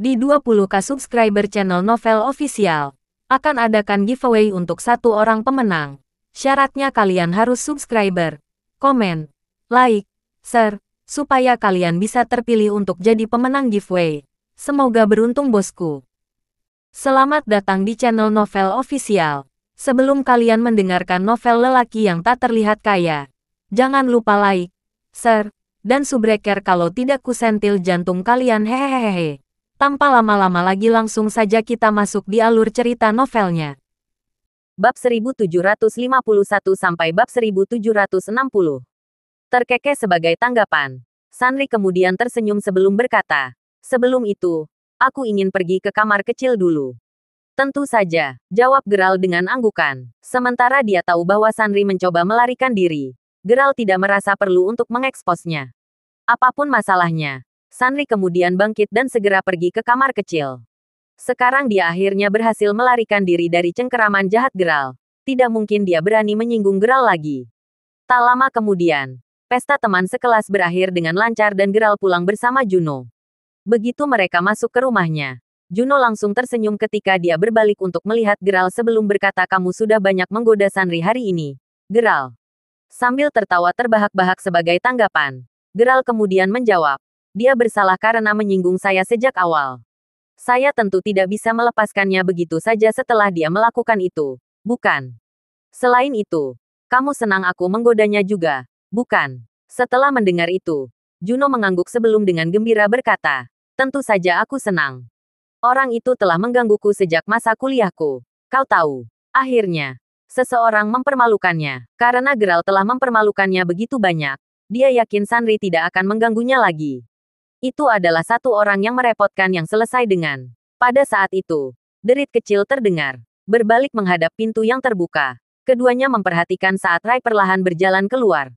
Di 20k subscriber channel Novel Official, akan adakan giveaway untuk satu orang pemenang. Syaratnya kalian harus subscriber, komen, like, share, supaya kalian bisa terpilih untuk jadi pemenang giveaway. Semoga beruntung bosku. Selamat datang di channel Novel Official. Sebelum kalian mendengarkan novel lelaki yang tak terlihat kaya, jangan lupa like, share, dan subbreaker kalau tidak kusentil jantung kalian hehehehe. Tanpa lama-lama lagi langsung saja kita masuk di alur cerita novelnya. Bab 1751 sampai bab 1760. Terkekeh sebagai tanggapan. Sanri kemudian tersenyum sebelum berkata, "Sebelum itu, aku ingin pergi ke kamar kecil dulu." "Tentu saja," jawab Geralt dengan anggukan. Sementara dia tahu bahwa Sanri mencoba melarikan diri, Geralt tidak merasa perlu untuk mengeksposnya. Apapun masalahnya, Sanri kemudian bangkit dan segera pergi ke kamar kecil. Sekarang dia akhirnya berhasil melarikan diri dari cengkeraman jahat Geralt. Tidak mungkin dia berani menyinggung Geralt lagi. Tak lama kemudian, pesta teman sekelas berakhir dengan lancar dan Geralt pulang bersama Juno. Begitu mereka masuk ke rumahnya, Juno langsung tersenyum ketika dia berbalik untuk melihat Geralt sebelum berkata, "Kamu sudah banyak menggoda Sanri hari ini, Geralt." Sambil tertawa terbahak-bahak sebagai tanggapan, Geralt kemudian menjawab, "Dia bersalah karena menyinggung saya sejak awal. Saya tentu tidak bisa melepaskannya begitu saja setelah dia melakukan itu, bukan? Selain itu, kamu senang aku menggodanya juga, bukan?" Setelah mendengar itu, Juno mengangguk sebelum dengan gembira berkata, "Tentu saja aku senang. Orang itu telah menggangguku sejak masa kuliahku. Kau tahu, akhirnya, seseorang mempermalukannya. Karena Geralt telah mempermalukannya begitu banyak, dia yakin Sanri tidak akan mengganggunya lagi. Itu adalah satu orang yang merepotkan yang selesai dengan." Pada saat itu, derit kecil terdengar. Berbalik menghadap pintu yang terbuka, keduanya memperhatikan saat Rai perlahan berjalan keluar.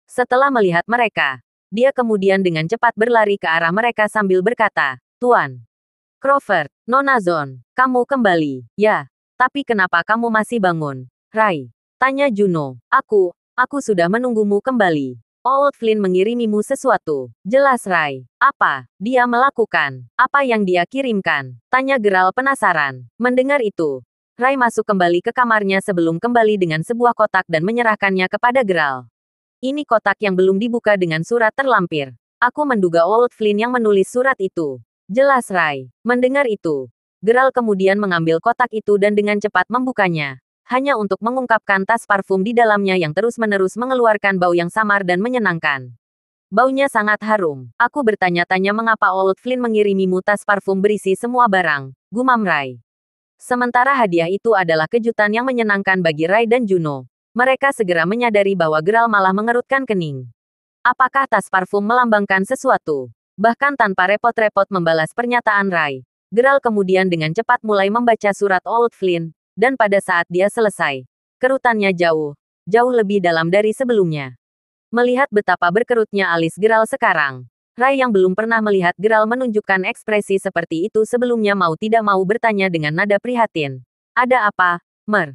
Setelah melihat mereka, dia kemudian dengan cepat berlari ke arah mereka sambil berkata, "Tuan Crawford, Nona Zon, kamu kembali." "Ya, tapi kenapa kamu masih bangun, Rai?" tanya Juno. Aku sudah menunggumu kembali. Old Flynn mengirimimu sesuatu." "Jelas Rai. Apa dia melakukan? Apa yang dia kirimkan?" tanya Geralt penasaran. Mendengar itu, Rai masuk kembali ke kamarnya sebelum kembali dengan sebuah kotak dan menyerahkannya kepada Geralt. "Ini kotak yang belum dibuka dengan surat terlampir. Aku menduga Old Flynn yang menulis surat itu." "Jelas Rai." Mendengar itu, Geralt kemudian mengambil kotak itu dan dengan cepat membukanya, hanya untuk mengungkapkan tas parfum di dalamnya yang terus-menerus mengeluarkan bau yang samar dan menyenangkan. "Baunya sangat harum. Aku bertanya-tanya mengapa Old Flynn mengirimimu tas parfum berisi semua barang," gumam Rai. Sementara hadiah itu adalah kejutan yang menyenangkan bagi Rai dan Juno, mereka segera menyadari bahwa Geralt malah mengerutkan kening. Apakah tas parfum melambangkan sesuatu? Bahkan tanpa repot-repot membalas pernyataan Rai, Geralt kemudian dengan cepat mulai membaca surat Old Flynn. Dan pada saat dia selesai, kerutannya jauh lebih dalam dari sebelumnya. Melihat betapa berkerutnya alis Geralt sekarang, Rai yang belum pernah melihat Geralt menunjukkan ekspresi seperti itu sebelumnya mau tidak mau bertanya dengan nada prihatin. "Ada apa, Mer?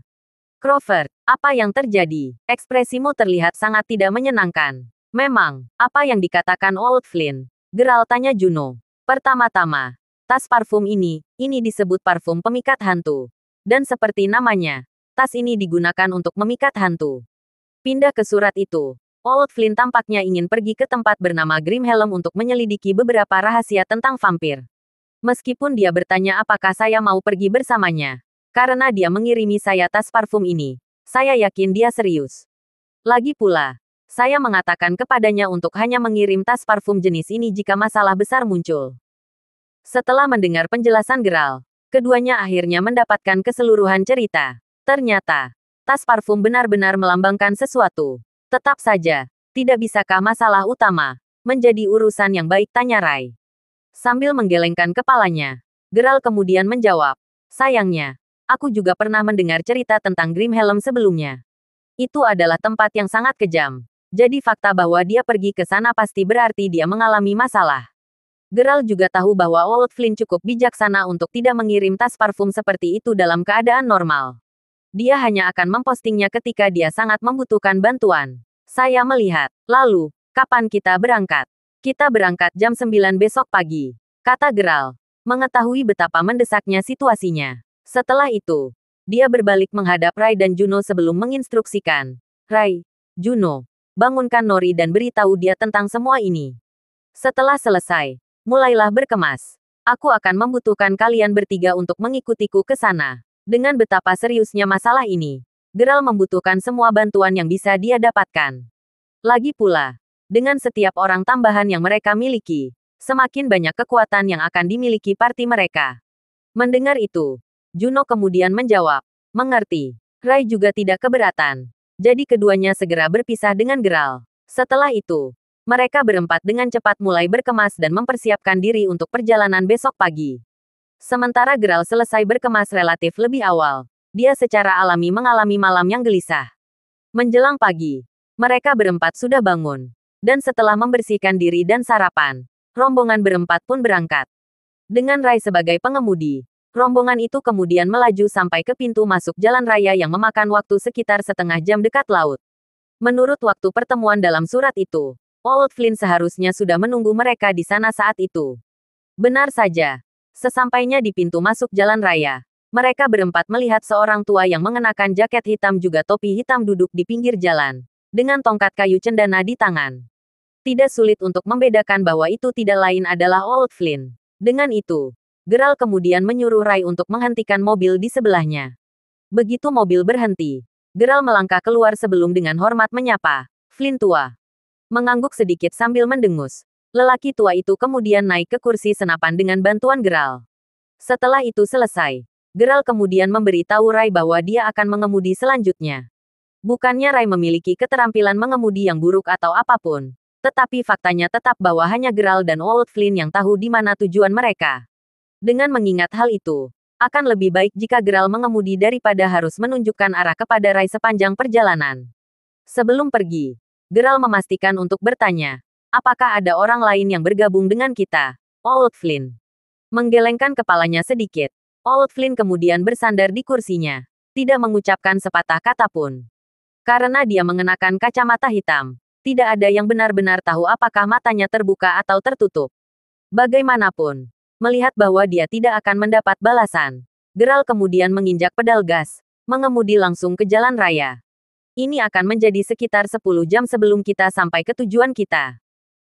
Crawford, apa yang terjadi? Ekspresimu terlihat sangat tidak menyenangkan." "Memang, apa yang dikatakan Old Flynn?" Geralt tanya Juno. "Pertama-tama, tas parfum ini disebut parfum pemikat hantu. Dan seperti namanya, tas ini digunakan untuk memikat hantu." Pindah ke surat itu, Old Flynn tampaknya ingin pergi ke tempat bernama Grimhelm untuk menyelidiki beberapa rahasia tentang vampir. Meskipun dia bertanya apakah saya mau pergi bersamanya, karena dia mengirimi saya tas parfum ini, saya yakin dia serius. Lagi pula, saya mengatakan kepadanya untuk hanya mengirim tas parfum jenis ini jika masalah besar muncul. Setelah mendengar penjelasan Geralt, keduanya akhirnya mendapatkan keseluruhan cerita. Ternyata, tas parfum benar-benar melambangkan sesuatu. "Tetap saja, tidak bisakah masalah utama menjadi urusan yang baik?" tanya Rai. Sambil menggelengkan kepalanya, Geralt kemudian menjawab, "Sayangnya, aku juga pernah mendengar cerita tentang Grimhelm sebelumnya. Itu adalah tempat yang sangat kejam. Jadi fakta bahwa dia pergi ke sana pasti berarti dia mengalami masalah." Geralt juga tahu bahwa Old Flynn cukup bijaksana untuk tidak mengirim tas parfum seperti itu dalam keadaan normal. Dia hanya akan mempostingnya ketika dia sangat membutuhkan bantuan. "Saya melihat. Lalu, kapan kita berangkat?" "Kita berangkat jam 9 besok pagi," kata Geralt. mengetahui betapa mendesaknya situasinya. Setelah itu, dia berbalik menghadap Rai dan Juno sebelum menginstruksikan. Rai, Juno, bangunkan Nori dan beritahu dia tentang semua ini. Setelah selesai, mulailah berkemas. Aku akan membutuhkan kalian bertiga untuk mengikutiku ke sana. Dengan betapa seriusnya masalah ini, Geralt membutuhkan semua bantuan yang bisa dia dapatkan. Lagi pula, dengan setiap orang tambahan yang mereka miliki, semakin banyak kekuatan yang akan dimiliki parti mereka. Mendengar itu, Juno kemudian menjawab, mengerti. Rai juga tidak keberatan. Jadi keduanya segera berpisah dengan Geralt. Setelah itu, mereka berempat dengan cepat mulai berkemas dan mempersiapkan diri untuk perjalanan besok pagi. Sementara Geralt selesai berkemas relatif lebih awal, dia secara alami mengalami malam yang gelisah. Menjelang pagi, mereka berempat sudah bangun. Dan setelah membersihkan diri dan sarapan, rombongan berempat pun berangkat. Dengan Rai sebagai pengemudi, rombongan itu kemudian melaju sampai ke pintu masuk jalan raya yang memakan waktu sekitar setengah jam dekat laut. Menurut waktu pertemuan dalam surat itu, Old Flynn seharusnya sudah menunggu mereka di sana saat itu. Benar saja. Sesampainya di pintu masuk jalan raya, mereka berempat melihat seorang tua yang mengenakan jaket hitam juga topi hitam duduk di pinggir jalan, dengan tongkat kayu cendana di tangan. Tidak sulit untuk membedakan bahwa itu tidak lain adalah Old Flynn. Dengan itu, Geralt kemudian menyuruh Rai untuk menghentikan mobil di sebelahnya. Begitu mobil berhenti, Geralt melangkah keluar sebelum dengan hormat menyapa, Flynn tua. Mengangguk sedikit sambil mendengus. Lelaki tua itu kemudian naik ke kursi senapan dengan bantuan Geralt. Setelah itu selesai, Geralt kemudian memberitahu Rai bahwa dia akan mengemudi selanjutnya. Bukannya Rai memiliki keterampilan mengemudi yang buruk atau apapun, tetapi faktanya tetap bahwa hanya Geralt dan Old Flynn yang tahu di mana tujuan mereka. Dengan mengingat hal itu, akan lebih baik jika Geralt mengemudi daripada harus menunjukkan arah kepada Rai sepanjang perjalanan. Sebelum pergi, Geralt memastikan untuk bertanya, apakah ada orang lain yang bergabung dengan kita? Old Flynn menggelengkan kepalanya sedikit. Old Flynn kemudian bersandar di kursinya, tidak mengucapkan sepatah kata pun. Karena dia mengenakan kacamata hitam, tidak ada yang benar-benar tahu apakah matanya terbuka atau tertutup. Bagaimanapun, melihat bahwa dia tidak akan mendapat balasan, Geralt kemudian menginjak pedal gas, mengemudi langsung ke jalan raya. Ini akan menjadi sekitar 10 jam sebelum kita sampai ke tujuan kita.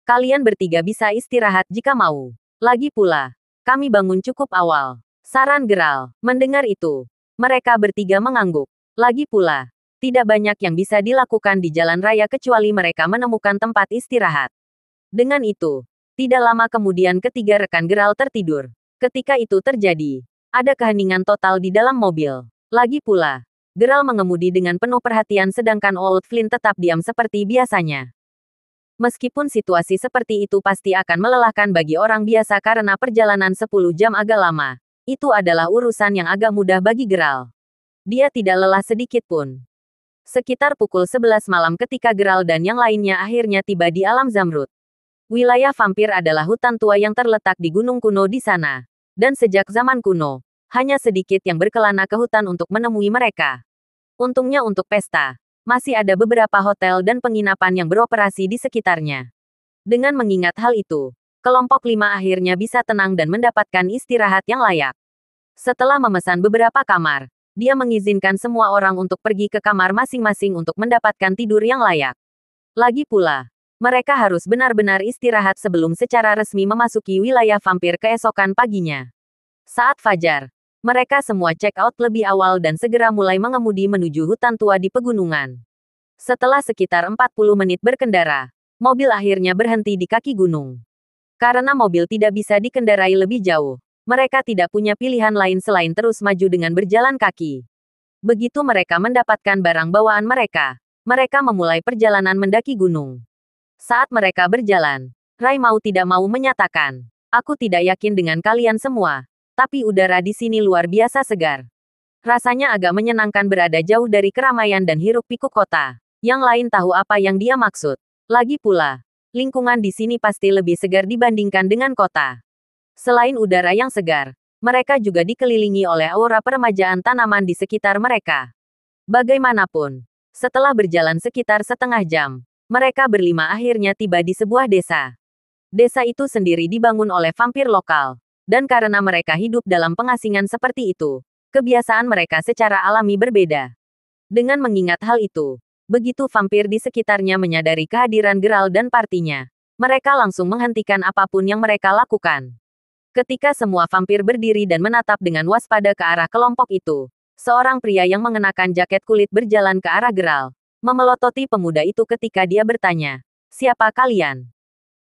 Kalian bertiga bisa istirahat jika mau. Lagi pula, kami bangun cukup awal. Saran Geralt. Mendengar itu, mereka bertiga mengangguk. Lagi pula, tidak banyak yang bisa dilakukan di jalan raya kecuali mereka menemukan tempat istirahat. Dengan itu, tidak lama kemudian ketiga rekan Geralt tertidur. Ketika itu terjadi, ada keheningan total di dalam mobil. Lagi pula, Geralt mengemudi dengan penuh perhatian sedangkan Old Flynn tetap diam seperti biasanya. Meskipun situasi seperti itu pasti akan melelahkan bagi orang biasa karena perjalanan 10 jam agak lama, itu adalah urusan yang agak mudah bagi Geralt. Dia tidak lelah sedikit pun. Sekitar pukul 11 malam ketika Geralt dan yang lainnya akhirnya tiba di alam Zamrud. Wilayah vampir adalah hutan tua yang terletak di gunung kuno di sana. Dan sejak zaman kuno, hanya sedikit yang berkelana ke hutan untuk menemui mereka. Untungnya untuk pesta, masih ada beberapa hotel dan penginapan yang beroperasi di sekitarnya. Dengan mengingat hal itu, kelompok 5 akhirnya bisa tenang dan mendapatkan istirahat yang layak. Setelah memesan beberapa kamar, dia mengizinkan semua orang untuk pergi ke kamar masing-masing untuk mendapatkan tidur yang layak. Lagi pula, mereka harus benar-benar istirahat sebelum secara resmi memasuki wilayah vampir keesokan paginya. Saat fajar, mereka semua check out lebih awal dan segera mulai mengemudi menuju hutan tua di pegunungan. Setelah sekitar 40 menit berkendara, mobil akhirnya berhenti di kaki gunung. Karena mobil tidak bisa dikendarai lebih jauh, mereka tidak punya pilihan lain selain terus maju dengan berjalan kaki. Begitu mereka mendapatkan barang bawaan mereka, mereka memulai perjalanan mendaki gunung. Saat mereka berjalan, Rai mau tidak mau menyatakan, "Aku tidak yakin dengan kalian semua. Tapi udara di sini luar biasa segar. Rasanya agak menyenangkan berada jauh dari keramaian dan hiruk-pikuk kota." Yang lain tahu apa yang dia maksud. Lagi pula, lingkungan di sini pasti lebih segar dibandingkan dengan kota. Selain udara yang segar, mereka juga dikelilingi oleh aura peremajaan tanaman di sekitar mereka. Bagaimanapun, setelah berjalan sekitar setengah jam, mereka berlima akhirnya tiba di sebuah desa. Desa itu sendiri dibangun oleh vampir lokal. Dan karena mereka hidup dalam pengasingan seperti itu, kebiasaan mereka secara alami berbeda. Dengan mengingat hal itu, begitu vampir di sekitarnya menyadari kehadiran Geralt dan partinya, mereka langsung menghentikan apapun yang mereka lakukan. Ketika semua vampir berdiri dan menatap dengan waspada ke arah kelompok itu, seorang pria yang mengenakan jaket kulit berjalan ke arah Geralt, memelototi pemuda itu ketika dia bertanya, "Siapa kalian?"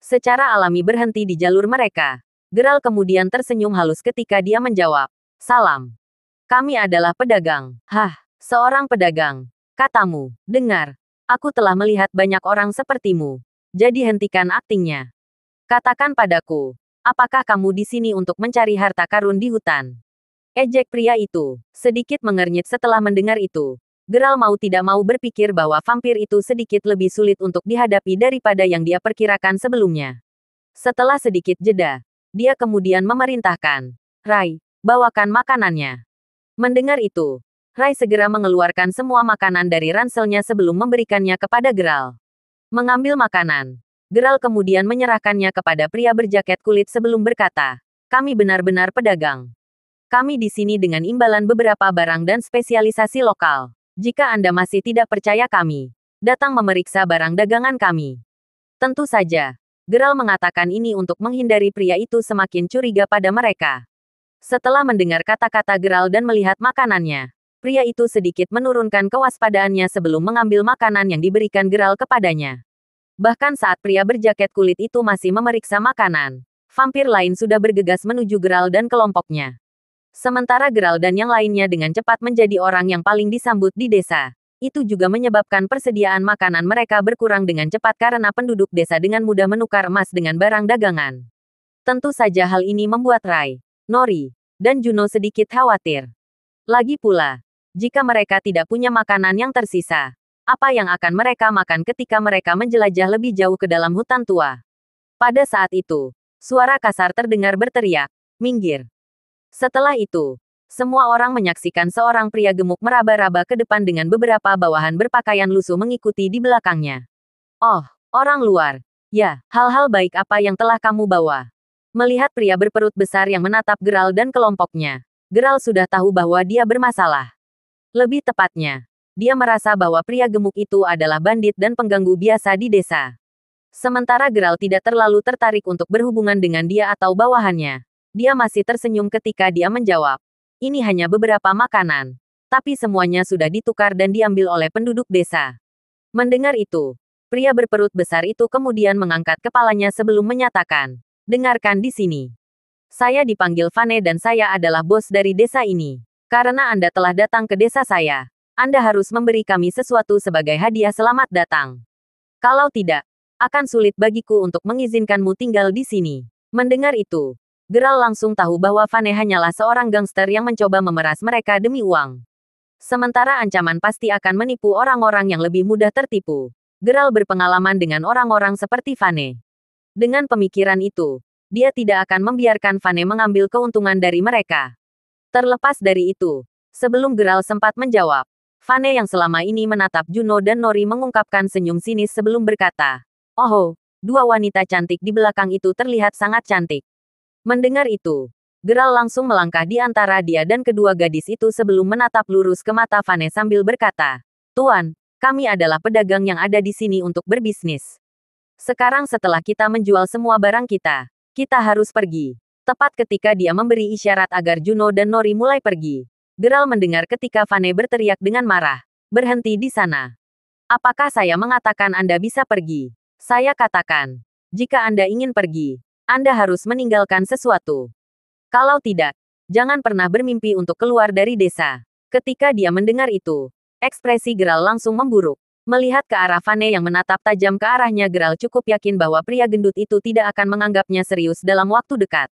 Secara alami berhenti di jalur mereka. Geralt kemudian tersenyum halus ketika dia menjawab, "Salam. Kami adalah pedagang." "Hah, seorang pedagang," katamu. "Dengar, aku telah melihat banyak orang sepertimu. Jadi hentikan aktingnya. Katakan padaku, apakah kamu di sini untuk mencari harta karun di hutan?" Ejek pria itu, sedikit mengernyit setelah mendengar itu. Geralt mau tidak mau berpikir bahwa vampir itu sedikit lebih sulit untuk dihadapi daripada yang dia perkirakan sebelumnya. Setelah sedikit jeda, dia kemudian memerintahkan, "Rai, bawakan makanannya." Mendengar itu, Rai segera mengeluarkan semua makanan dari ranselnya sebelum memberikannya kepada Geralt. Mengambil makanan, Geralt kemudian menyerahkannya kepada pria berjaket kulit sebelum berkata, "Kami benar-benar pedagang. Kami di sini dengan imbalan beberapa barang dan spesialisasi lokal. Jika Anda masih tidak percaya kami, datang memeriksa barang dagangan kami." Tentu saja, Geralt mengatakan ini untuk menghindari pria itu semakin curiga pada mereka. Setelah mendengar kata-kata Geralt dan melihat makanannya, pria itu sedikit menurunkan kewaspadaannya sebelum mengambil makanan yang diberikan Geralt kepadanya. Bahkan saat pria berjaket kulit itu masih memeriksa makanan, vampir lain sudah bergegas menuju Geralt dan kelompoknya. Sementara Geralt dan yang lainnya dengan cepat menjadi orang yang paling disambut di desa. Itu juga menyebabkan persediaan makanan mereka berkurang dengan cepat karena penduduk desa dengan mudah menukar emas dengan barang dagangan. Tentu saja hal ini membuat Rai, Nori, dan Juno sedikit khawatir. Lagi pula, jika mereka tidak punya makanan yang tersisa, apa yang akan mereka makan ketika mereka menjelajah lebih jauh ke dalam hutan tua? Pada saat itu, suara kasar terdengar berteriak, "Minggir!" Setelah itu, semua orang menyaksikan seorang pria gemuk meraba-raba ke depan dengan beberapa bawahan berpakaian lusuh mengikuti di belakangnya. "Oh, orang luar. Ya, hal-hal baik apa yang telah kamu bawa?" Melihat pria berperut besar yang menatap Geralt dan kelompoknya, Geralt sudah tahu bahwa dia bermasalah. Lebih tepatnya, dia merasa bahwa pria gemuk itu adalah bandit dan pengganggu biasa di desa. Sementara Geralt tidak terlalu tertarik untuk berhubungan dengan dia atau bawahannya. Dia masih tersenyum ketika dia menjawab, "Ini hanya beberapa makanan, tapi semuanya sudah ditukar dan diambil oleh penduduk desa." Mendengar itu, pria berperut besar itu kemudian mengangkat kepalanya sebelum menyatakan, "Dengarkan di sini. Saya dipanggil Vane dan saya adalah bos dari desa ini. Karena Anda telah datang ke desa saya, Anda harus memberi kami sesuatu sebagai hadiah selamat datang. Kalau tidak, akan sulit bagiku untuk mengizinkanmu tinggal di sini." Mendengar itu, Geralt langsung tahu bahwa Vane hanyalah seorang gangster yang mencoba memeras mereka demi uang. Sementara ancaman pasti akan menipu orang-orang yang lebih mudah tertipu. Geralt berpengalaman dengan orang-orang seperti Vane. Dengan pemikiran itu, dia tidak akan membiarkan Vane mengambil keuntungan dari mereka. Terlepas dari itu, sebelum Geralt sempat menjawab, Vane yang selama ini menatap Juno dan Nori mengungkapkan senyum sinis sebelum berkata, "Oh, dua wanita cantik di belakang itu terlihat sangat cantik." Mendengar itu, Geralt langsung melangkah di antara dia dan kedua gadis itu sebelum menatap lurus ke mata Vane sambil berkata, "Tuan, kami adalah pedagang yang ada di sini untuk berbisnis. Sekarang setelah kita menjual semua barang kita, kita harus pergi." Tepat ketika dia memberi isyarat agar Juno dan Nori mulai pergi, Geralt mendengar ketika Vane berteriak dengan marah, "Berhenti di sana. Apakah saya mengatakan Anda bisa pergi? Saya katakan, jika Anda ingin pergi, Anda harus meninggalkan sesuatu. Kalau tidak, jangan pernah bermimpi untuk keluar dari desa." Ketika dia mendengar itu, ekspresi Geralt langsung memburuk. Melihat ke arah Vane yang menatap tajam ke arahnya, Geralt cukup yakin bahwa pria gendut itu tidak akan menganggapnya serius dalam waktu dekat.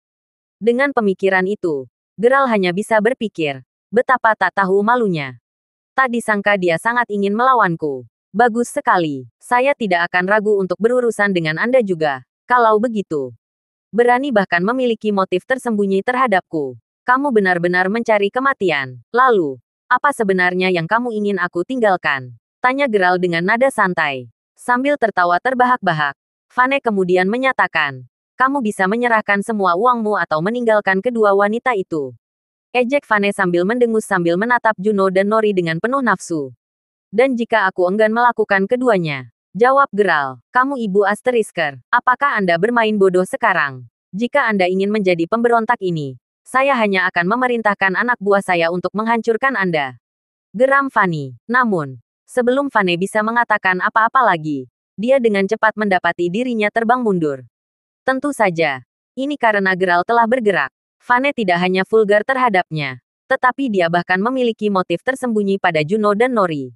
Dengan pemikiran itu, Geralt hanya bisa berpikir, betapa tak tahu malunya. Tak disangka dia sangat ingin melawanku. Bagus sekali. Saya tidak akan ragu untuk berurusan dengan Anda juga. Kalau begitu, berani bahkan memiliki motif tersembunyi terhadapku. Kamu benar-benar mencari kematian. Lalu, apa sebenarnya yang kamu ingin aku tinggalkan? Tanya Geralt dengan nada santai. Sambil tertawa terbahak-bahak, Vane kemudian menyatakan, Kamu bisa menyerahkan semua uangmu atau meninggalkan kedua wanita itu. Ejek Vane sambil mendengus sambil menatap Juno dan Nori dengan penuh nafsu. Dan jika aku enggan melakukan keduanya, jawab Geralt, kamu ibu Asterisker, apakah Anda bermain bodoh sekarang? Jika Anda ingin menjadi pemberontak ini, saya hanya akan memerintahkan anak buah saya untuk menghancurkan Anda. Geram Fanny. Namun, sebelum Vane bisa mengatakan apa-apa lagi, dia dengan cepat mendapati dirinya terbang mundur. Tentu saja, ini karena Geralt telah bergerak. Vane tidak hanya vulgar terhadapnya, tetapi dia bahkan memiliki motif tersembunyi pada Juno dan Nori.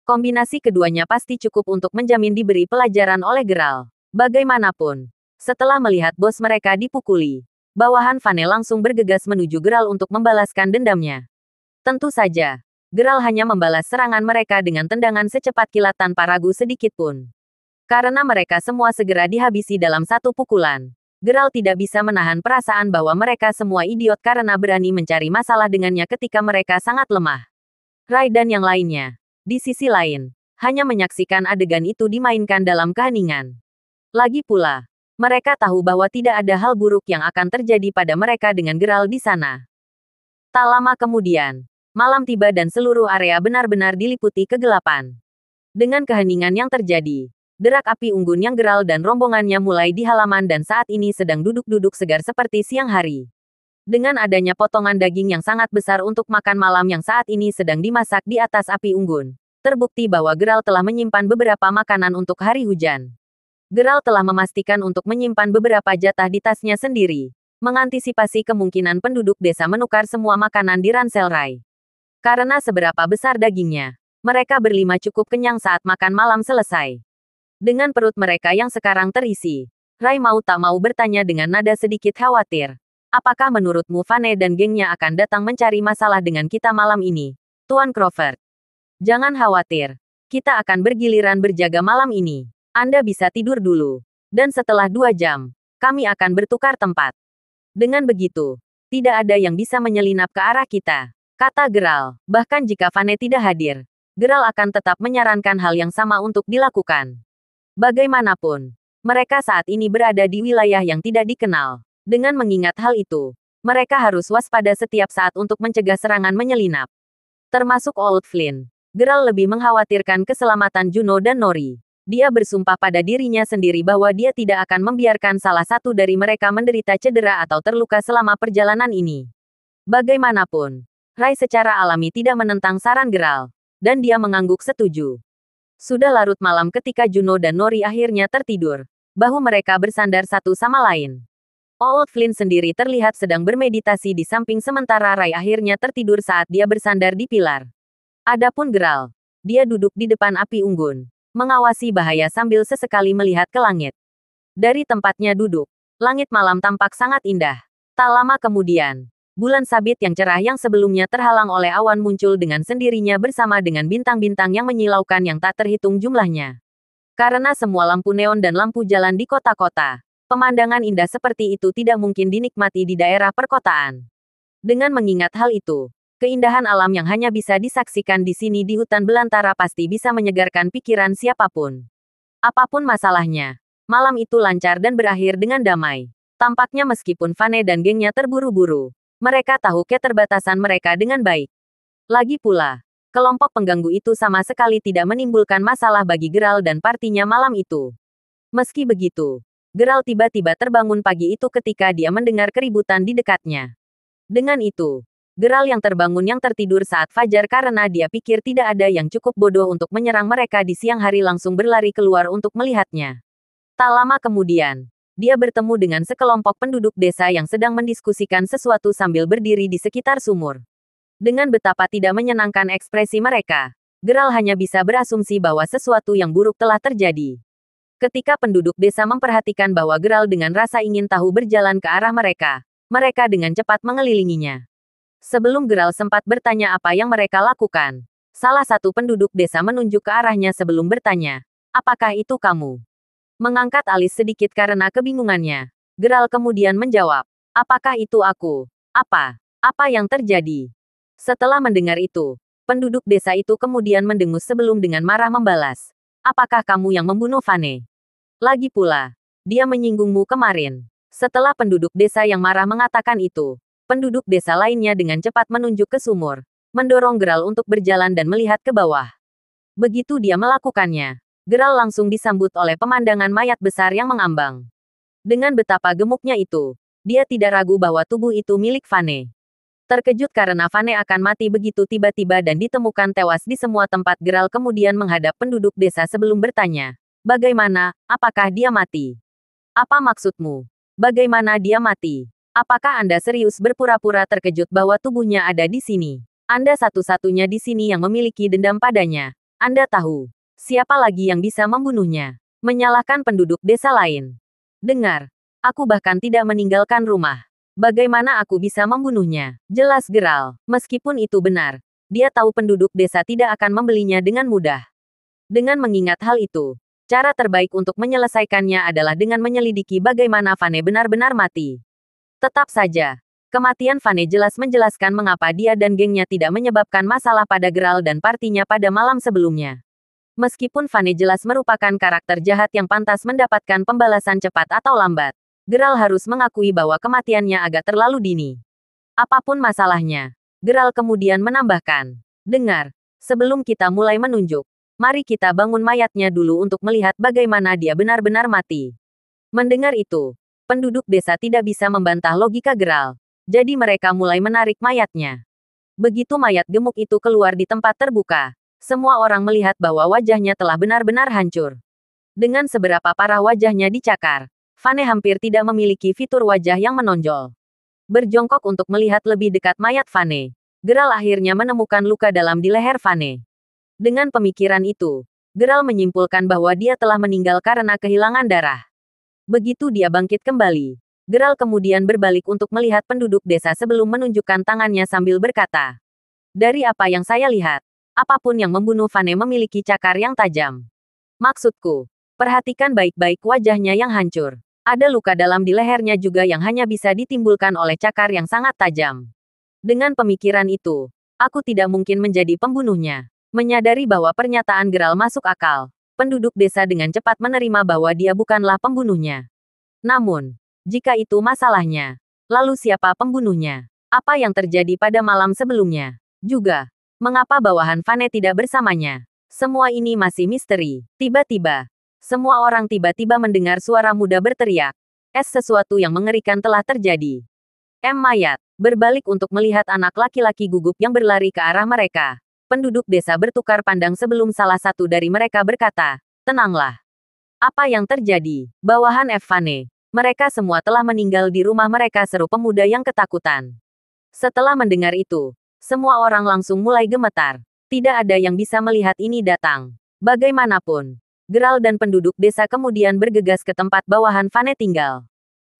Kombinasi keduanya pasti cukup untuk menjamin diberi pelajaran oleh Geralt. Bagaimanapun, setelah melihat bos mereka dipukuli, bawahan Vane langsung bergegas menuju Geralt untuk membalaskan dendamnya. Tentu saja, Geralt hanya membalas serangan mereka dengan tendangan secepat kilat tanpa ragu sedikit pun. Karena mereka semua segera dihabisi dalam satu pukulan, Geralt tidak bisa menahan perasaan bahwa mereka semua idiot karena berani mencari masalah dengannya ketika mereka sangat lemah. Rai dan yang lainnya, di sisi lain, hanya menyaksikan adegan itu dimainkan dalam keheningan. Lagi pula, mereka tahu bahwa tidak ada hal buruk yang akan terjadi pada mereka dengan Geralt di sana. Tak lama kemudian, malam tiba dan seluruh area benar-benar diliputi kegelapan. Dengan keheningan yang terjadi, derak api unggun yang Geralt dan rombongannya mulai di halaman dan saat ini sedang duduk-duduk segar seperti siang hari. Dengan adanya potongan daging yang sangat besar untuk makan malam yang saat ini sedang dimasak di atas api unggun, terbukti bahwa Geralt telah menyimpan beberapa makanan untuk hari hujan. Geralt telah memastikan untuk menyimpan beberapa jatah di tasnya sendiri, mengantisipasi kemungkinan penduduk desa menukar semua makanan di ransel Rai. Karena seberapa besar dagingnya, mereka berlima cukup kenyang saat makan malam selesai. Dengan perut mereka yang sekarang terisi, Rai mau tak mau bertanya dengan nada sedikit khawatir. Apakah menurutmu Vane dan gengnya akan datang mencari masalah dengan kita malam ini, Tuan Crawford? Jangan khawatir. Kita akan bergiliran berjaga malam ini. Anda bisa tidur dulu. Dan setelah 2 jam, kami akan bertukar tempat. Dengan begitu, tidak ada yang bisa menyelinap ke arah kita, kata Geralt. Bahkan jika Vane tidak hadir, Geralt akan tetap menyarankan hal yang sama untuk dilakukan. Bagaimanapun, mereka saat ini berada di wilayah yang tidak dikenal. Dengan mengingat hal itu, mereka harus waspada setiap saat untuk mencegah serangan menyelinap. Termasuk Old Flynn. Geralt lebih mengkhawatirkan keselamatan Juno dan Nori. Dia bersumpah pada dirinya sendiri bahwa dia tidak akan membiarkan salah satu dari mereka menderita cedera atau terluka selama perjalanan ini. Bagaimanapun, Rai secara alami tidak menentang saran Geralt, dan dia mengangguk setuju. Sudah larut malam ketika Juno dan Nori akhirnya tertidur. Bahu mereka bersandar satu sama lain. Old Flynn sendiri terlihat sedang bermeditasi di samping sementara Rai akhirnya tertidur saat dia bersandar di pilar. Adapun Geralt, dia duduk di depan api unggun, mengawasi bahaya sambil sesekali melihat ke langit. Dari tempatnya duduk, langit malam tampak sangat indah. Tak lama kemudian, bulan sabit yang cerah yang sebelumnya terhalang oleh awan muncul dengan sendirinya bersama dengan bintang-bintang yang menyilaukan yang tak terhitung jumlahnya. Karena semua lampu neon dan lampu jalan di kota-kota, pemandangan indah seperti itu tidak mungkin dinikmati di daerah perkotaan. Dengan mengingat hal itu, keindahan alam yang hanya bisa disaksikan di sini di hutan belantara pasti bisa menyegarkan pikiran siapapun. Apapun masalahnya, malam itu lancar dan berakhir dengan damai. Tampaknya meskipun Vane dan gengnya terburu-buru, mereka tahu keterbatasan mereka dengan baik. Lagi pula, kelompok pengganggu itu sama sekali tidak menimbulkan masalah bagi Geralt dan partinya malam itu. Meski begitu, Geralt tiba-tiba terbangun pagi itu ketika dia mendengar keributan di dekatnya. Dengan itu, Geralt yang terbangun yang tertidur saat fajar karena dia pikir tidak ada yang cukup bodoh untuk menyerang mereka di siang hari langsung berlari keluar untuk melihatnya. Tak lama kemudian, dia bertemu dengan sekelompok penduduk desa yang sedang mendiskusikan sesuatu sambil berdiri di sekitar sumur. Dengan betapa tidak menyenangkan ekspresi mereka, Geralt hanya bisa berasumsi bahwa sesuatu yang buruk telah terjadi. Ketika penduduk desa memperhatikan bahwa Geralt dengan rasa ingin tahu berjalan ke arah mereka, mereka dengan cepat mengelilinginya. Sebelum Geralt sempat bertanya apa yang mereka lakukan, salah satu penduduk desa menunjuk ke arahnya sebelum bertanya, "Apakah itu kamu?" Mengangkat alis sedikit karena kebingungannya, Geralt kemudian menjawab, "Apakah itu aku? Apa? Apa yang terjadi?" Setelah mendengar itu, penduduk desa itu kemudian mendengus sebelum dengan marah membalas, "Apakah kamu yang membunuh Vane? Lagi pula, dia menyinggungmu kemarin." Setelah penduduk desa yang marah mengatakan itu, penduduk desa lainnya dengan cepat menunjuk ke sumur, mendorong Geralt untuk berjalan dan melihat ke bawah. Begitu dia melakukannya, Geralt langsung disambut oleh pemandangan mayat besar yang mengambang. Dengan betapa gemuknya itu, dia tidak ragu bahwa tubuh itu milik Vane. Terkejut karena Vane akan mati begitu tiba-tiba dan ditemukan tewas di semua tempat, Geralt kemudian menghadap penduduk desa sebelum bertanya, "Bagaimana, apakah dia mati? Apa maksudmu? Bagaimana dia mati? Apakah Anda serius berpura-pura terkejut bahwa tubuhnya ada di sini? Anda satu-satunya di sini yang memiliki dendam padanya. Anda tahu, siapa lagi yang bisa membunuhnya?" Menyalahkan penduduk desa lain. "Dengar, aku bahkan tidak meninggalkan rumah. Bagaimana aku bisa membunuhnya?" Jelas Geralt. Meskipun itu benar, dia tahu penduduk desa tidak akan membelinya dengan mudah. Dengan mengingat hal itu, cara terbaik untuk menyelesaikannya adalah dengan menyelidiki bagaimana Vane benar-benar mati. Tetap saja, kematian Vane jelas menjelaskan mengapa dia dan gengnya tidak menyebabkan masalah pada Geralt dan partinya pada malam sebelumnya. Meskipun Vane jelas merupakan karakter jahat yang pantas mendapatkan pembalasan cepat atau lambat, Geralt harus mengakui bahwa kematiannya agak terlalu dini. Apapun masalahnya, Geralt kemudian menambahkan, "Dengar, sebelum kita mulai menunjuk, mari kita bangun mayatnya dulu untuk melihat bagaimana dia benar-benar mati." Mendengar itu, penduduk desa tidak bisa membantah logika Geralt, jadi mereka mulai menarik mayatnya. Begitu mayat gemuk itu keluar di tempat terbuka, semua orang melihat bahwa wajahnya telah benar-benar hancur. Dengan seberapa parah wajahnya dicakar, Vane hampir tidak memiliki fitur wajah yang menonjol. Berjongkok untuk melihat lebih dekat mayat Vane, Geralt akhirnya menemukan luka dalam di leher Vane. Dengan pemikiran itu, Geralt menyimpulkan bahwa dia telah meninggal karena kehilangan darah. Begitu dia bangkit kembali, Geralt kemudian berbalik untuk melihat penduduk desa sebelum menunjukkan tangannya sambil berkata, "Dari apa yang saya lihat, apapun yang membunuh Vane memiliki cakar yang tajam. Maksudku, perhatikan baik-baik wajahnya yang hancur. Ada luka dalam di lehernya juga yang hanya bisa ditimbulkan oleh cakar yang sangat tajam." Dengan pemikiran itu, aku tidak mungkin menjadi pembunuhnya. Menyadari bahwa pernyataan Geralt masuk akal, penduduk desa dengan cepat menerima bahwa dia bukanlah pembunuhnya. Namun, jika itu masalahnya, lalu siapa pembunuhnya? Apa yang terjadi pada malam sebelumnya? Juga, mengapa bawahan Vane tidak bersamanya? Semua ini masih misteri. Tiba-tiba, semua orang tiba-tiba mendengar suara muda berteriak. Sesuatu yang mengerikan telah terjadi. Mayat berbalik untuk melihat anak laki-laki gugup yang berlari ke arah mereka. Penduduk desa bertukar pandang sebelum salah satu dari mereka berkata, "Tenanglah. Apa yang terjadi? Bawahan Vane. Mereka semua telah meninggal di rumah mereka," seru pemuda yang ketakutan. Setelah mendengar itu, semua orang langsung mulai gemetar. Tidak ada yang bisa melihat ini datang. Bagaimanapun, Geralt dan penduduk desa kemudian bergegas ke tempat bawahan Vane tinggal.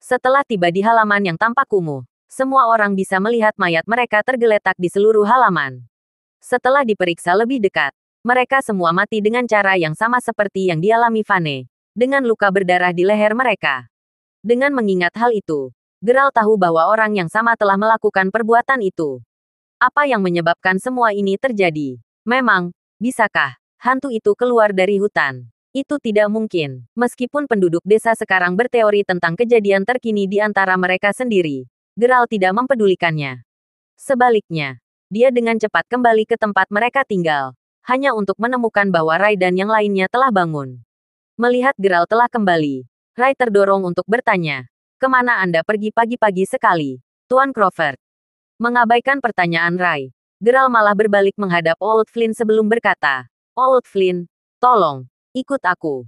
Setelah tiba di halaman yang tampak kumuh, semua orang bisa melihat mayat mereka tergeletak di seluruh halaman. Setelah diperiksa lebih dekat, mereka semua mati dengan cara yang sama seperti yang dialami Vane, dengan luka berdarah di leher mereka. Dengan mengingat hal itu, Geralt tahu bahwa orang yang sama telah melakukan perbuatan itu. Apa yang menyebabkan semua ini terjadi? Memang, bisakah hantu itu keluar dari hutan? Itu tidak mungkin. Meskipun penduduk desa sekarang berteori tentang kejadian terkini di antara mereka sendiri, Geralt tidak mempedulikannya. Sebaliknya, dia dengan cepat kembali ke tempat mereka tinggal, hanya untuk menemukan bahwa Rai dan yang lainnya telah bangun. Melihat Geralt telah kembali, Rai terdorong untuk bertanya, "Kemana Anda pergi pagi-pagi sekali, Tuan Crawford?" Mengabaikan pertanyaan Rai, Geralt malah berbalik menghadap Old Flynn sebelum berkata, "Old Flynn, tolong, ikut aku."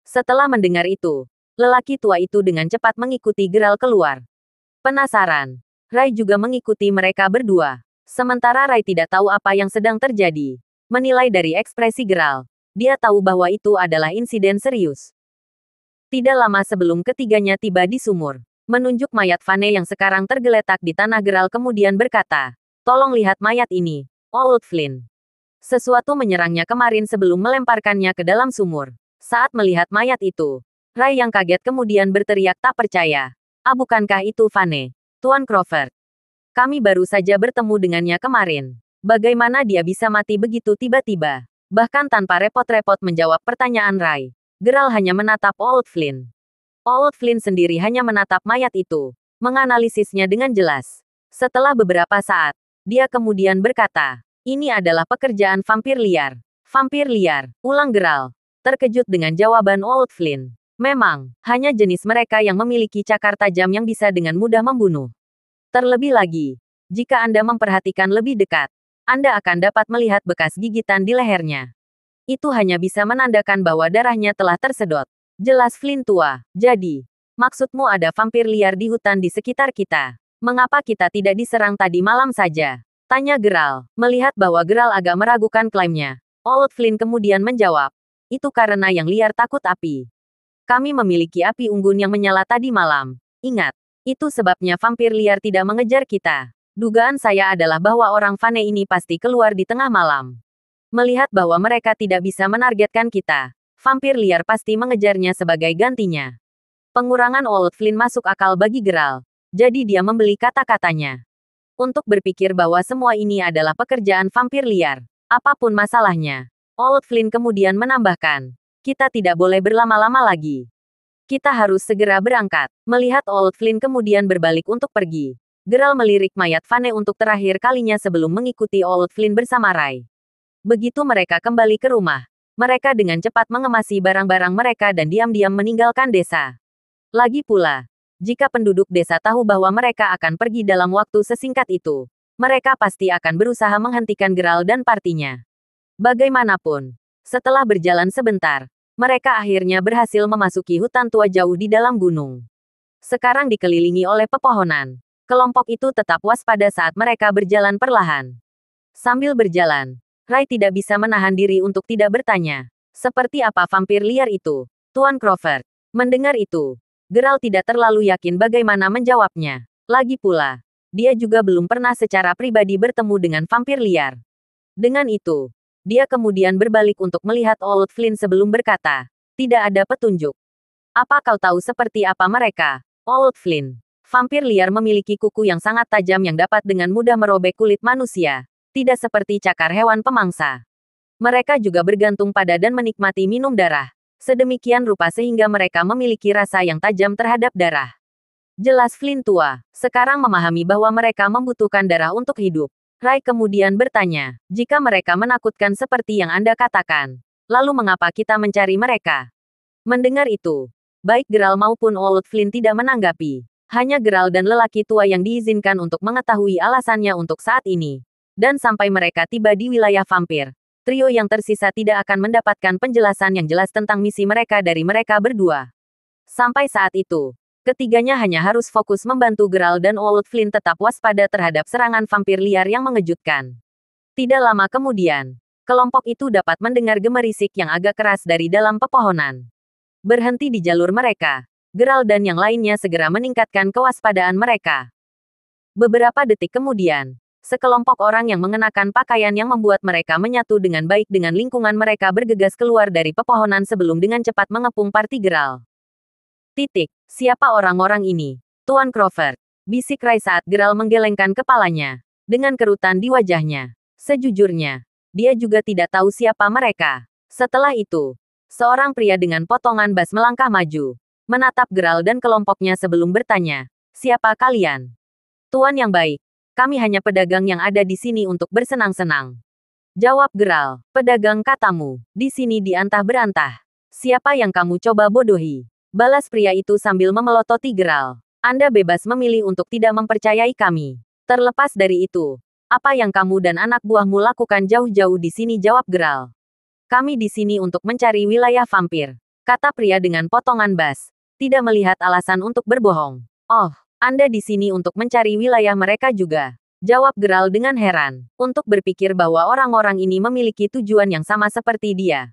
Setelah mendengar itu, lelaki tua itu dengan cepat mengikuti Geralt keluar. Penasaran, Rai juga mengikuti mereka berdua. Sementara Rai tidak tahu apa yang sedang terjadi. Menilai dari ekspresi Geralt, dia tahu bahwa itu adalah insiden serius. Tidak lama sebelum ketiganya tiba di sumur, menunjuk mayat Vane yang sekarang tergeletak di tanah, Geralt kemudian berkata, "Tolong lihat mayat ini, Old Flynn." Sesuatu menyerangnya kemarin sebelum melemparkannya ke dalam sumur. Saat melihat mayat itu, Rai yang kaget kemudian berteriak tak percaya. Bukankah itu Vane, Tuan Crawford? Kami baru saja bertemu dengannya kemarin. Bagaimana dia bisa mati begitu tiba-tiba?" Bahkan tanpa repot-repot menjawab pertanyaan Rai, Geralt hanya menatap Old Flynn. Old Flynn sendiri hanya menatap mayat itu, menganalisisnya dengan jelas. Setelah beberapa saat, dia kemudian berkata, ini adalah pekerjaan vampir liar. Vampir liar, ulang Geralt. Terkejut dengan jawaban Old Flynn. Memang, hanya jenis mereka yang memiliki cakar tajam yang bisa dengan mudah membunuh. Terlebih lagi, jika Anda memperhatikan lebih dekat, Anda akan dapat melihat bekas gigitan di lehernya. Itu hanya bisa menandakan bahwa darahnya telah tersedot. Jelas Flynn tua. Jadi, maksudmu ada vampir liar di hutan di sekitar kita? Mengapa kita tidak diserang tadi malam saja? Tanya Geralt. Melihat bahwa Geralt agak meragukan klaimnya, Old Flynn kemudian menjawab, itu karena yang liar takut api. Kami memiliki api unggun yang menyala tadi malam. Ingat, itu sebabnya vampir liar tidak mengejar kita. Dugaan saya adalah bahwa orang Vane ini pasti keluar di tengah malam. Melihat bahwa mereka tidak bisa menargetkan kita, vampir liar pasti mengejarnya sebagai gantinya. Pengurangan Old Flynn masuk akal bagi Geralt. Jadi dia membeli kata-katanya. Untuk berpikir bahwa semua ini adalah pekerjaan vampir liar. Apapun masalahnya. Old Flynn kemudian menambahkan. Kita tidak boleh berlama-lama lagi. Kita harus segera berangkat. Melihat Old Flynn kemudian berbalik untuk pergi. Geralt melirik mayat Vane untuk terakhir kalinya sebelum mengikuti Old Flynn bersama Rai. Begitu mereka kembali ke rumah, mereka dengan cepat mengemasi barang-barang mereka dan diam-diam meninggalkan desa. Lagi pula, jika penduduk desa tahu bahwa mereka akan pergi dalam waktu sesingkat itu, mereka pasti akan berusaha menghentikan Geralt dan partinya. Bagaimanapun, setelah berjalan sebentar, mereka akhirnya berhasil memasuki hutan tua jauh di dalam gunung. Sekarang dikelilingi oleh pepohonan. Kelompok itu tetap waspada saat mereka berjalan perlahan. Sambil berjalan, Rai tidak bisa menahan diri untuk tidak bertanya. Seperti apa vampir liar itu, Tuan Crawford? Mendengar itu, Geralt tidak terlalu yakin bagaimana menjawabnya. Lagi pula, dia juga belum pernah secara pribadi bertemu dengan vampir liar. Dengan itu, dia kemudian berbalik untuk melihat Old Flynn sebelum berkata, tidak ada petunjuk. Apa kau tahu seperti apa mereka, Old Flynn? Vampir liar memiliki kuku yang sangat tajam yang dapat dengan mudah merobek kulit manusia. Tidak seperti cakar hewan pemangsa. Mereka juga bergantung pada dan menikmati minum darah. Sedemikian rupa sehingga mereka memiliki rasa yang tajam terhadap darah. Jelas Flynn tua, sekarang memahami bahwa mereka membutuhkan darah untuk hidup. Rai kemudian bertanya, jika mereka menakutkan seperti yang Anda katakan, lalu mengapa kita mencari mereka? Mendengar itu, baik Geralt maupun Old Flynn tidak menanggapi. Hanya Geralt dan lelaki tua yang diizinkan untuk mengetahui alasannya untuk saat ini. Dan sampai mereka tiba di wilayah vampir, trio yang tersisa tidak akan mendapatkan penjelasan yang jelas tentang misi mereka dari mereka berdua. Sampai saat itu, ketiganya hanya harus fokus membantu Geralt dan Old Flynn tetap waspada terhadap serangan vampir liar yang mengejutkan. Tidak lama kemudian, kelompok itu dapat mendengar gemerisik yang agak keras dari dalam pepohonan. Berhenti di jalur mereka. Geralt dan yang lainnya segera meningkatkan kewaspadaan mereka. Beberapa detik kemudian, sekelompok orang yang mengenakan pakaian yang membuat mereka menyatu dengan baik dengan lingkungan mereka bergegas keluar dari pepohonan sebelum dengan cepat mengepung parti Geralt. Siapa orang-orang ini? Tuan Crawford, bisik Rai saat Geralt menggelengkan kepalanya, dengan kerutan di wajahnya. Sejujurnya, dia juga tidak tahu siapa mereka. Setelah itu, seorang pria dengan potongan bas melangkah maju. Menatap Geralt dan kelompoknya sebelum bertanya, siapa kalian? Tuan yang baik, kami hanya pedagang yang ada di sini untuk bersenang-senang. Jawab Geralt, pedagang katamu, di sini diantah-berantah. Siapa yang kamu coba bodohi? Balas pria itu sambil memelototi Geralt. Anda bebas memilih untuk tidak mempercayai kami. Terlepas dari itu, apa yang kamu dan anak buahmu lakukan jauh-jauh di sini? Jawab Geralt. Kami di sini untuk mencari wilayah vampir, kata pria dengan potongan bas. Tidak melihat alasan untuk berbohong. Oh, Anda di sini untuk mencari wilayah mereka juga. Jawab Geralt dengan heran. Untuk berpikir bahwa orang-orang ini memiliki tujuan yang sama seperti dia.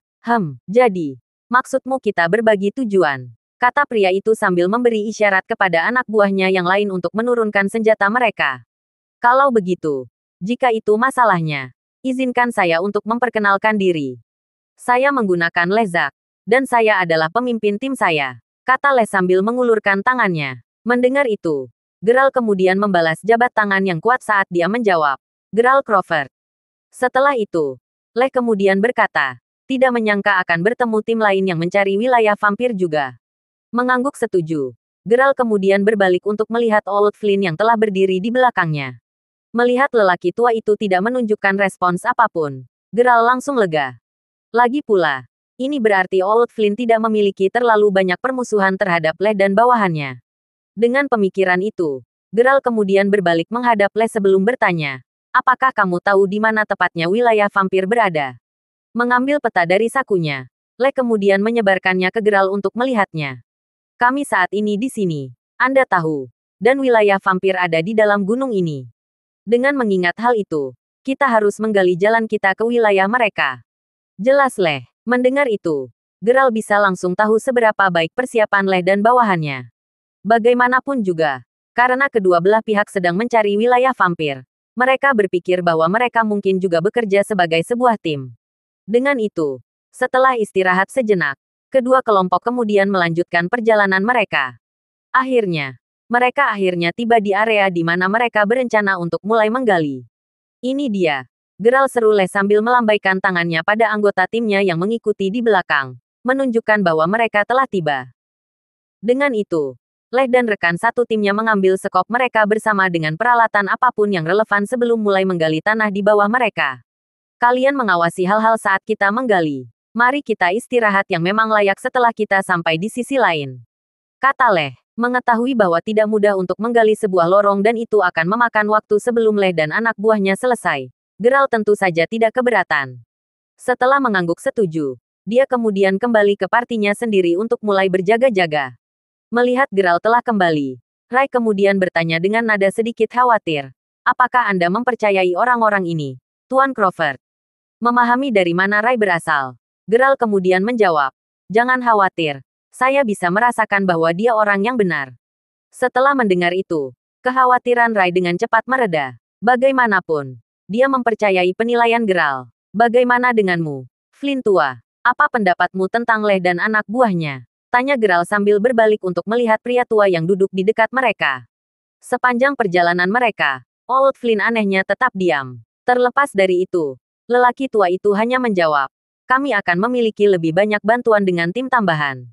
Jadi, maksudmu kita berbagi tujuan? Kata pria itu sambil memberi isyarat kepada anak buahnya yang lain untuk menurunkan senjata mereka. Kalau begitu, jika itu masalahnya, izinkan saya untuk memperkenalkan diri. Saya menggunakan Lezak, dan saya adalah pemimpin tim saya. Kata Les sambil mengulurkan tangannya. Mendengar itu, Geralt kemudian membalas jabat tangan yang kuat saat dia menjawab. Geralt Crawford. Setelah itu, Les kemudian berkata, tidak menyangka akan bertemu tim lain yang mencari wilayah vampir juga. Mengangguk setuju. Geralt kemudian berbalik untuk melihat Old Flynn yang telah berdiri di belakangnya. Melihat lelaki tua itu tidak menunjukkan respons apapun, Geralt langsung lega. Lagi pula, ini berarti Old Flynn tidak memiliki terlalu banyak permusuhan terhadap Leh dan bawahannya. Dengan pemikiran itu, Geralt kemudian berbalik menghadap Leh sebelum bertanya, apakah kamu tahu di mana tepatnya wilayah vampir berada? Mengambil peta dari sakunya, Leh kemudian menyebarkannya ke Geralt untuk melihatnya. Kami saat ini di sini. Anda tahu. Dan wilayah vampir ada di dalam gunung ini. Dengan mengingat hal itu, kita harus menggali jalan kita ke wilayah mereka. Jelas Leh. Mendengar itu, Geralt bisa langsung tahu seberapa baik persiapan Leh dan bawahannya. Bagaimanapun juga, karena kedua belah pihak sedang mencari wilayah vampir, mereka berpikir bahwa mereka mungkin juga bekerja sebagai sebuah tim. Dengan itu, setelah istirahat sejenak, kedua kelompok kemudian melanjutkan perjalanan mereka. Akhirnya, mereka tiba di area di mana mereka berencana untuk mulai menggali. Ini dia. Geralt seru Leh sambil melambaikan tangannya pada anggota timnya yang mengikuti di belakang, menunjukkan bahwa mereka telah tiba. Dengan itu, Leh dan rekan satu timnya mengambil sekop mereka bersama dengan peralatan apapun yang relevan sebelum mulai menggali tanah di bawah mereka. Kalian mengawasi hal-hal saat kita menggali. Mari kita istirahat yang memang layak setelah kita sampai di sisi lain. Kata Leh, mengetahui bahwa tidak mudah untuk menggali sebuah lorong dan itu akan memakan waktu sebelum Leh dan anak buahnya selesai. Geralt tentu saja tidak keberatan. Setelah mengangguk setuju, dia kemudian kembali ke partinya sendiri untuk mulai berjaga-jaga. Melihat Geralt telah kembali, Rai kemudian bertanya dengan nada sedikit khawatir. Apakah Anda mempercayai orang-orang ini, Tuan Crawford? Memahami dari mana Rai berasal, Geralt kemudian menjawab, jangan khawatir, saya bisa merasakan bahwa dia orang yang benar. Setelah mendengar itu, kekhawatiran Rai dengan cepat mereda. Bagaimanapun, dia mempercayai penilaian Geralt. Bagaimana denganmu, Flynn tua? Apa pendapatmu tentang Leh dan anak buahnya? Tanya Geralt sambil berbalik untuk melihat pria tua yang duduk di dekat mereka. Sepanjang perjalanan mereka, Old Flynn anehnya tetap diam. Terlepas dari itu, lelaki tua itu hanya menjawab, kami akan memiliki lebih banyak bantuan dengan tim tambahan.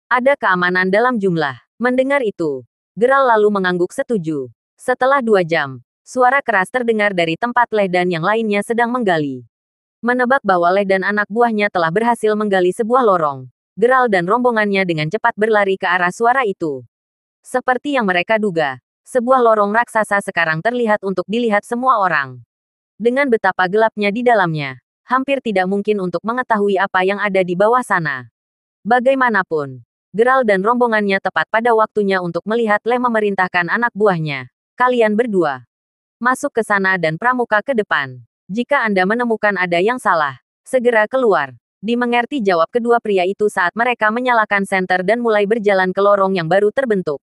Ada keamanan dalam jumlah. Mendengar itu, Geralt lalu mengangguk setuju. Setelah 2 jam, suara keras terdengar dari tempat Leh dan yang lainnya sedang menggali. Menebak bahwa Leh dan anak buahnya telah berhasil menggali sebuah lorong. Geralt dan rombongannya dengan cepat berlari ke arah suara itu. Seperti yang mereka duga, sebuah lorong raksasa sekarang terlihat untuk dilihat semua orang. Dengan betapa gelapnya di dalamnya, hampir tidak mungkin untuk mengetahui apa yang ada di bawah sana. Bagaimanapun, Geralt dan rombongannya tepat pada waktunya untuk melihat Leh memerintahkan anak buahnya. Kalian berdua, masuk ke sana dan pramuka ke depan. Jika Anda menemukan ada yang salah, segera keluar. Dimengerti jawab kedua pria itu saat mereka menyalakan senter dan mulai berjalan ke lorong yang baru terbentuk.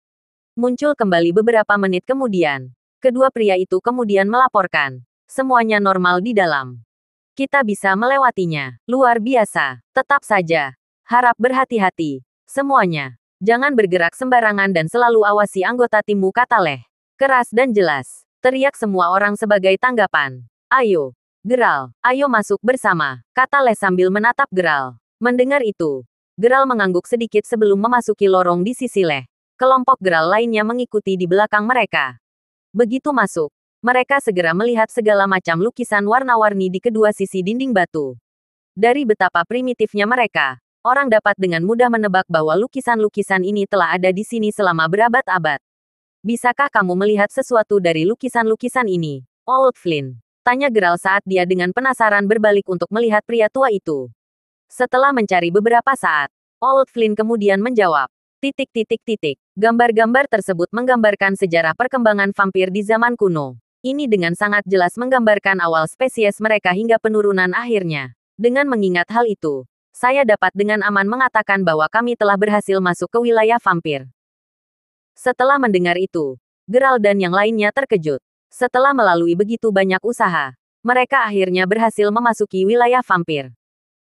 Muncul kembali beberapa menit kemudian. Kedua pria itu kemudian melaporkan, semuanya normal di dalam. Kita bisa melewatinya. Luar biasa. Tetap saja. Harap berhati-hati. Semuanya. Jangan bergerak sembarangan dan selalu awasi anggota timmu, kata Leh. Keras dan jelas. Teriak semua orang sebagai tanggapan. Ayo. Geralt. Ayo masuk bersama. Kata Leh sambil menatap Geralt. Mendengar itu, Geralt mengangguk sedikit sebelum memasuki lorong di sisi Leh. Kelompok Geralt lainnya mengikuti di belakang mereka. Begitu masuk, mereka segera melihat segala macam lukisan warna-warni di kedua sisi dinding batu. Dari betapa primitifnya mereka, orang dapat dengan mudah menebak bahwa lukisan-lukisan ini telah ada di sini selama berabad-abad. Bisakah kamu melihat sesuatu dari lukisan-lukisan ini, Old Flynn? Tanya Geralt saat dia dengan penasaran berbalik untuk melihat pria tua itu. Setelah mencari beberapa saat, Old Flynn kemudian menjawab, Gambar-gambar tersebut menggambarkan sejarah perkembangan vampir di zaman kuno. Ini dengan sangat jelas menggambarkan awal spesies mereka hingga penurunan akhirnya. Dengan mengingat hal itu, saya dapat dengan aman mengatakan bahwa kami telah berhasil masuk ke wilayah vampir. Setelah mendengar itu, Geralt dan yang lainnya terkejut. Setelah melalui begitu banyak usaha, mereka akhirnya berhasil memasuki wilayah vampir.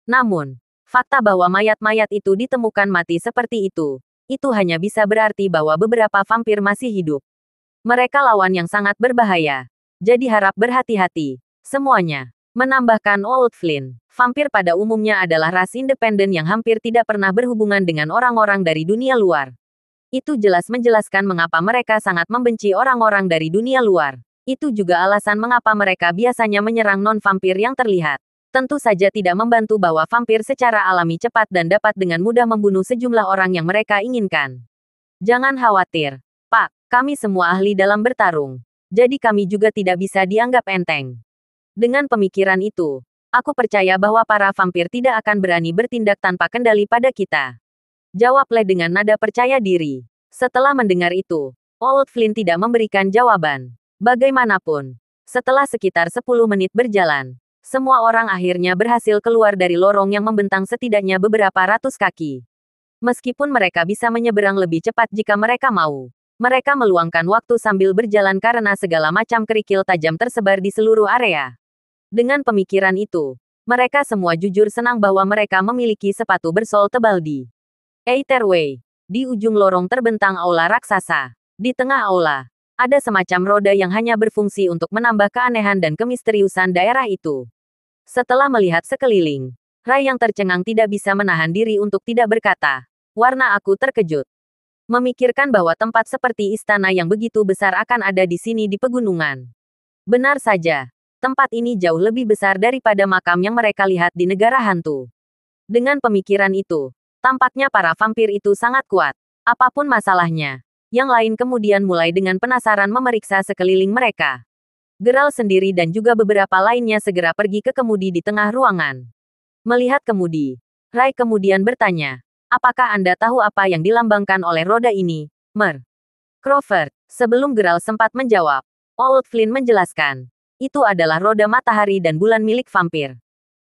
Namun, fakta bahwa mayat-mayat itu ditemukan mati seperti itu hanya bisa berarti bahwa beberapa vampir masih hidup. Mereka lawan yang sangat berbahaya. Jadi harap berhati-hati. Semuanya. Menambahkan Old Flynn, vampir pada umumnya adalah ras independen yang hampir tidak pernah berhubungan dengan orang-orang dari dunia luar. Itu jelas menjelaskan mengapa mereka sangat membenci orang-orang dari dunia luar. Itu juga alasan mengapa mereka biasanya menyerang non-vampir yang terlihat. Tentu saja tidak membantu bahwa vampir secara alami cepat dan dapat dengan mudah membunuh sejumlah orang yang mereka inginkan. Jangan khawatir, Pak, kami semua ahli dalam bertarung. Jadi kami juga tidak bisa dianggap enteng. Dengan pemikiran itu, aku percaya bahwa para vampir tidak akan berani bertindak tanpa kendali pada kita. Jawab Le dengan nada percaya diri. Setelah mendengar itu, Old Flynn tidak memberikan jawaban. Bagaimanapun, setelah sekitar 10 menit berjalan, semua orang akhirnya berhasil keluar dari lorong yang membentang setidaknya beberapa ratus kaki. Meskipun mereka bisa menyeberang lebih cepat jika mereka mau, mereka meluangkan waktu sambil berjalan karena segala macam kerikil tajam tersebar di seluruh area. Dengan pemikiran itu, mereka semua jujur senang bahwa mereka memiliki sepatu bersol tebal di Aetherway. Di ujung lorong terbentang aula raksasa. Di tengah aula, ada semacam roda yang hanya berfungsi untuk menambah keanehan dan kemisteriusan daerah itu. Setelah melihat sekeliling, Rai yang tercengang tidak bisa menahan diri untuk tidak berkata, "Warna aku terkejut." Memikirkan bahwa tempat seperti istana yang begitu besar akan ada di sini di pegunungan. Benar saja, tempat ini jauh lebih besar daripada makam yang mereka lihat di negara hantu. Dengan pemikiran itu, tampaknya para vampir itu sangat kuat. Apapun masalahnya, yang lain kemudian mulai dengan penasaran memeriksa sekeliling mereka. Geralt sendiri dan juga beberapa lainnya segera pergi ke kemudi di tengah ruangan. Melihat kemudi, Rai kemudian bertanya, "Apakah Anda tahu apa yang dilambangkan oleh roda ini, Mer Crawford?" Sebelum Geralt sempat menjawab, Old Flynn menjelaskan, "Itu adalah roda matahari dan bulan milik vampir.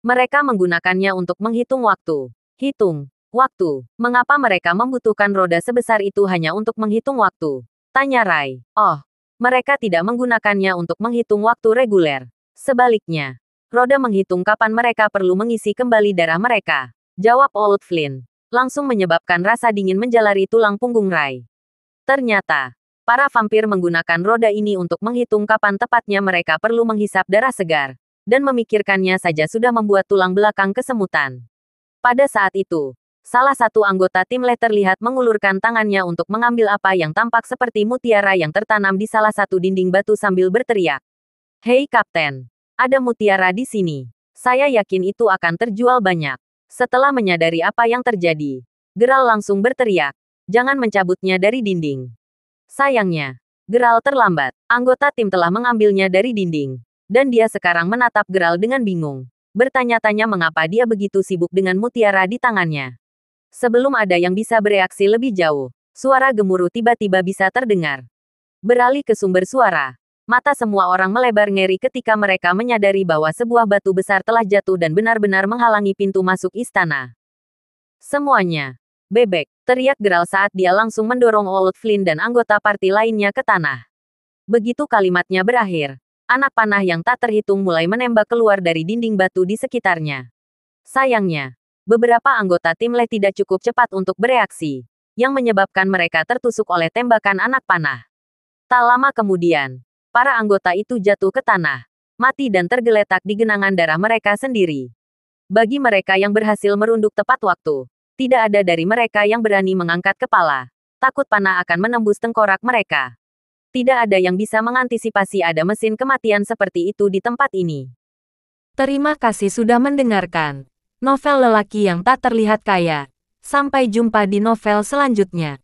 Mereka menggunakannya untuk menghitung waktu." "Hitung waktu? Mengapa mereka membutuhkan roda sebesar itu hanya untuk menghitung waktu?" tanya Rai. "Oh, mereka tidak menggunakannya untuk menghitung waktu reguler. Sebaliknya, roda menghitung kapan mereka perlu mengisi kembali darah mereka," jawab Old Flynn, langsung menyebabkan rasa dingin menjalari tulang punggung Rai. Ternyata, para vampir menggunakan roda ini untuk menghitung kapan tepatnya mereka perlu menghisap darah segar, dan memikirkannya saja sudah membuat tulang belakang kesemutan. Pada saat itu, salah satu anggota tim Le terlihat mengulurkan tangannya untuk mengambil apa yang tampak seperti mutiara yang tertanam di salah satu dinding batu sambil berteriak. "Hei Kapten, ada mutiara di sini. Saya yakin itu akan terjual banyak." Setelah menyadari apa yang terjadi, Geralt langsung berteriak, "Jangan mencabutnya dari dinding." Sayangnya, Geralt terlambat. Anggota tim telah mengambilnya dari dinding, dan dia sekarang menatap Geralt dengan bingung, bertanya-tanya mengapa dia begitu sibuk dengan mutiara di tangannya. Sebelum ada yang bisa bereaksi lebih jauh, suara gemuruh tiba-tiba bisa terdengar. Beralih ke sumber suara, mata semua orang melebar ngeri ketika mereka menyadari bahwa sebuah batu besar telah jatuh dan benar-benar menghalangi pintu masuk istana. "Semuanya bebek," teriak Geralt saat dia langsung mendorong Old Flynn dan anggota parti lainnya ke tanah. Begitu kalimatnya berakhir, anak panah yang tak terhitung mulai menembak keluar dari dinding batu di sekitarnya. Sayangnya, beberapa anggota tim Le tidak cukup cepat untuk bereaksi, yang menyebabkan mereka tertusuk oleh tembakan anak panah. Tak lama kemudian, para anggota itu jatuh ke tanah, mati dan tergeletak di genangan darah mereka sendiri. Bagi mereka yang berhasil merunduk tepat waktu, tidak ada dari mereka yang berani mengangkat kepala. Takut panah akan menembus tengkorak mereka. Tidak ada yang bisa mengantisipasi ada mesin kematian seperti itu di tempat ini. Terima kasih sudah mendengarkan novel lelaki yang tak terlihat kaya. Sampai jumpa di novel selanjutnya.